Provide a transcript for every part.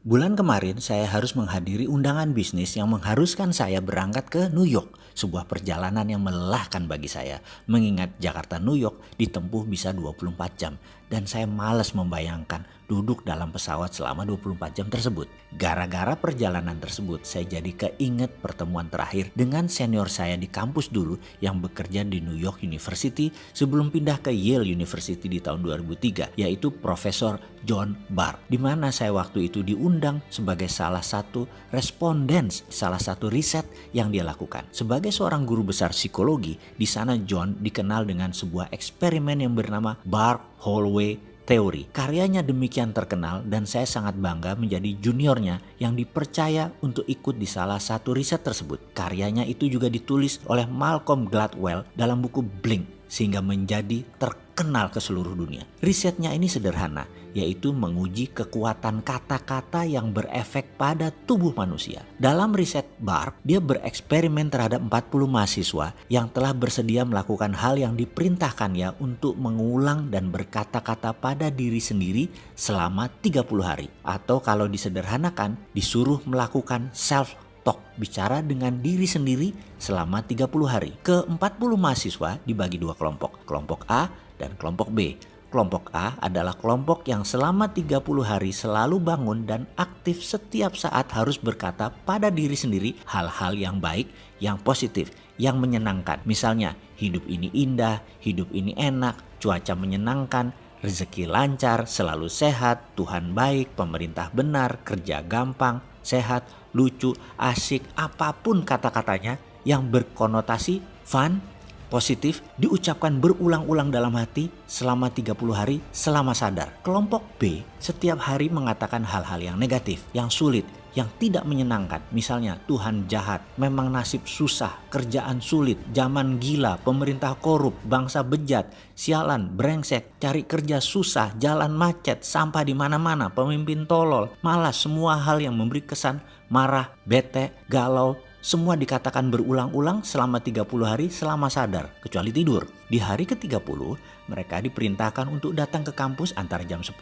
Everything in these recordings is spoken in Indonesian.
Bulan kemarin saya harus menghadiri undangan bisnis yang mengharuskan saya berangkat ke New York. Sebuah perjalanan yang melelahkan bagi saya. Mengingat Jakarta New York ditempuh bisa 24 jam. Dan saya malas membayangkan duduk dalam pesawat selama 24 jam tersebut. Gara-gara perjalanan tersebut saya jadi keinget pertemuan terakhir dengan senior saya di kampus dulu yang bekerja di New York University sebelum pindah ke Yale University di tahun 2003, yaitu Profesor John Barr. Di mana saya waktu itu diundang sebagai salah satu respondents, salah satu riset yang dia lakukan. Sebagai seorang guru besar psikologi, di sana John dikenal dengan sebuah eksperimen yang bernama Barr-Holloway Theory. Karyanya demikian terkenal dan saya sangat bangga menjadi juniornya yang dipercaya untuk ikut di salah satu riset tersebut. Karyanya itu juga ditulis oleh Malcolm Gladwell dalam buku Blink sehingga menjadi terkenal ke seluruh dunia. Risetnya ini sederhana, yaitu menguji kekuatan kata-kata yang berefek pada tubuh manusia. Dalam riset Barr, dia bereksperimen terhadap 40 mahasiswa yang telah bersedia melakukan hal yang diperintahkannya untuk mengulang dan berkata-kata pada diri sendiri selama 30 hari. Atau kalau disederhanakan, disuruh melakukan self talk, bicara dengan diri sendiri selama 30 hari. Ke-40 mahasiswa dibagi dua kelompok, kelompok A dan kelompok B. Kelompok A adalah kelompok yang selama 30 hari selalu bangun dan aktif setiap saat harus berkata pada diri sendiri hal-hal yang baik, yang positif, yang menyenangkan. Misalnya, hidup ini indah, hidup ini enak, cuaca menyenangkan, rezeki lancar, selalu sehat, Tuhan baik, pemerintah benar, kerja gampang, sehat, lucu, asik, apapun kata-katanya yang berkonotasi fun, positif, diucapkan berulang-ulang dalam hati selama 30 hari selama sadar. Kelompok B setiap hari mengatakan hal-hal yang negatif, yang sulit, yang tidak menyenangkan. Misalnya, Tuhan jahat, memang nasib susah, kerjaan sulit, zaman gila, pemerintah korup, bangsa bejat, sialan, brengsek, cari kerja susah, jalan macet, sampah di mana-mana, pemimpin tolol, malas, semua hal yang memberi kesan marah, bete, galau, semua dikatakan berulang-ulang selama 30 hari selama sadar, kecuali tidur. Di hari ke-30, mereka diperintahkan untuk datang ke kampus antara jam 10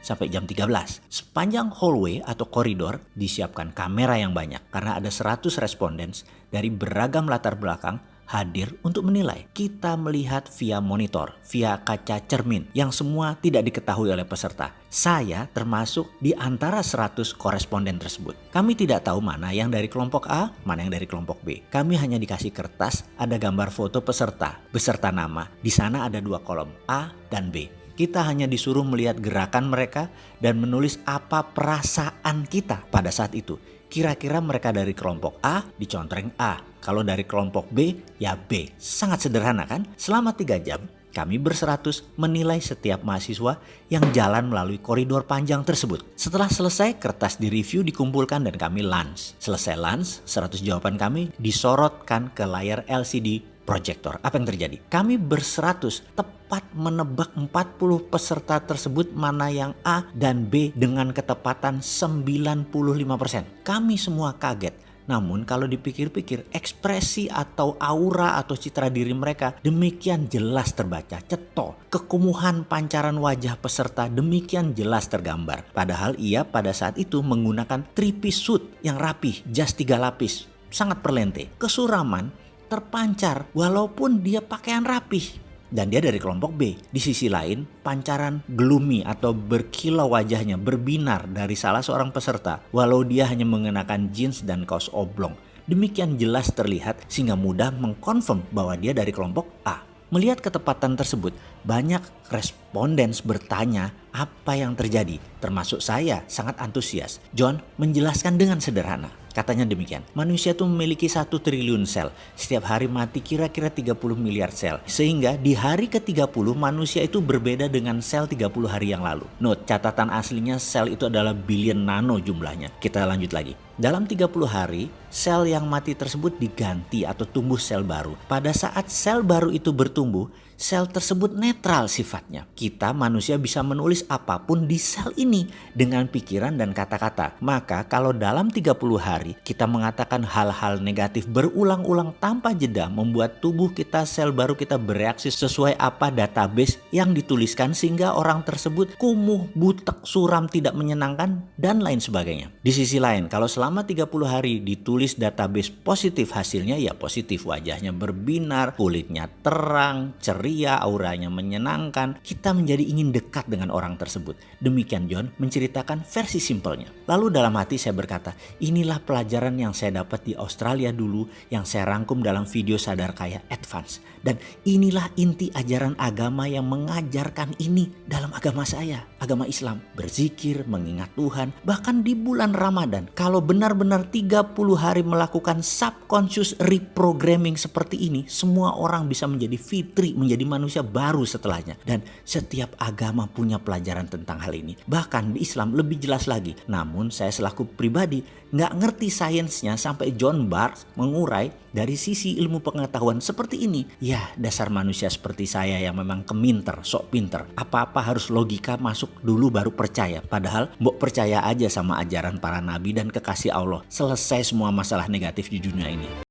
sampai jam 13. Sepanjang hallway atau koridor disiapkan kamera yang banyak karena ada 100 respondents dari beragam latar belakang hadir untuk menilai. Kita melihat via monitor, via kaca cermin yang semua tidak diketahui oleh peserta. Saya termasuk di antara 100 koresponden tersebut. Kami tidak tahu mana yang dari kelompok A, mana yang dari kelompok B. Kami hanya dikasih kertas, ada gambar foto peserta, beserta nama. Di sana ada dua kolom, A dan B. Kita hanya disuruh melihat gerakan mereka dan menulis apa perasaan kita pada saat itu. Kira-kira mereka dari kelompok A dicontreng A. Kalau dari kelompok B ya B. Sangat sederhana kan? Selama 3 jam kami berseratus menilai setiap mahasiswa yang jalan melalui koridor panjang tersebut. Setelah selesai, kertas direview, dikumpulkan dan kami lunch. Selesai lunch, 100 jawaban kami disorotkan ke layar LCD proyektor. Apa yang terjadi? Kami berseratus tepat menebak 40 peserta tersebut mana yang A dan B dengan ketepatan 95%. Kami semua kaget. Namun kalau dipikir-pikir, ekspresi atau aura atau citra diri mereka demikian jelas terbaca, ceto. Kekumuhan pancaran wajah peserta demikian jelas tergambar. Padahal ia pada saat itu menggunakan 3-piece suit yang rapih, jas 3 lapis, sangat perlente. Kesuraman terpancar walaupun dia pakaian rapih. Dan dia dari kelompok B. Di sisi lain, pancaran gloomy atau berkilau wajahnya berbinar dari salah seorang peserta walau dia hanya mengenakan jeans dan kaos oblong. Demikian jelas terlihat sehingga mudah mengkonfirm bahwa dia dari kelompok A. Melihat ketepatan tersebut, banyak respondents bertanya apa yang terjadi. Termasuk saya sangat antusias. John menjelaskan dengan sederhana. Katanya demikian, manusia itu memiliki 1 triliun sel. Setiap hari mati kira-kira 30 miliar sel. Sehingga di hari ke-30 manusia itu berbeda dengan sel 30 hari yang lalu. Note, catatan aslinya sel itu adalah billion nano jumlahnya. Kita lanjut lagi. Dalam 30 hari, sel yang mati tersebut diganti atau tumbuh sel baru. Pada saat sel baru itu bertumbuh, sel tersebut netral sifatnya. Kita manusia bisa menulis apapun di sel ini dengan pikiran dan kata-kata. Maka kalau dalam 30 hari kita mengatakan hal-hal negatif berulang-ulang tanpa jeda, membuat tubuh kita, sel baru kita bereaksi sesuai apa database yang dituliskan, sehingga orang tersebut kumuh, butek, suram, tidak menyenangkan, dan lain sebagainya. Di sisi lain, kalau selama 30 hari ditulis database positif, hasilnya ya positif, wajahnya berbinar, kulitnya terang, ceria, auranya menyenangkan, kita menjadi ingin dekat dengan orang tersebut. Demikian John menceritakan versi simpelnya. Lalu dalam hati saya berkata, inilah pelajaran yang saya dapat di Australia dulu, yang saya rangkum dalam video Sadar Kaya Advance. Dan inilah inti ajaran agama yang mengajarkan ini dalam agama saya, agama Islam. Berzikir, mengingat Tuhan, bahkan di bulan Ramadan. Kalau benar-benar 30 hari melakukan subconscious reprogramming seperti ini, semua orang bisa menjadi fitri, menjadi manusia baru setelahnya. Dan setiap agama punya pelajaran tentang hal ini. Bahkan di Islam lebih jelas lagi. Namun saya selaku pribadi nggak ngerti sainsnya sampai John Barth mengurai dari sisi ilmu pengetahuan seperti ini. Ya, dasar manusia seperti saya yang memang keminter, sok pinter. Apa-apa harus logika masuk dulu baru percaya. Padahal mbok percaya aja sama ajaran para nabi dan kekasih Allah. Selesai semua masalah negatif di dunia ini.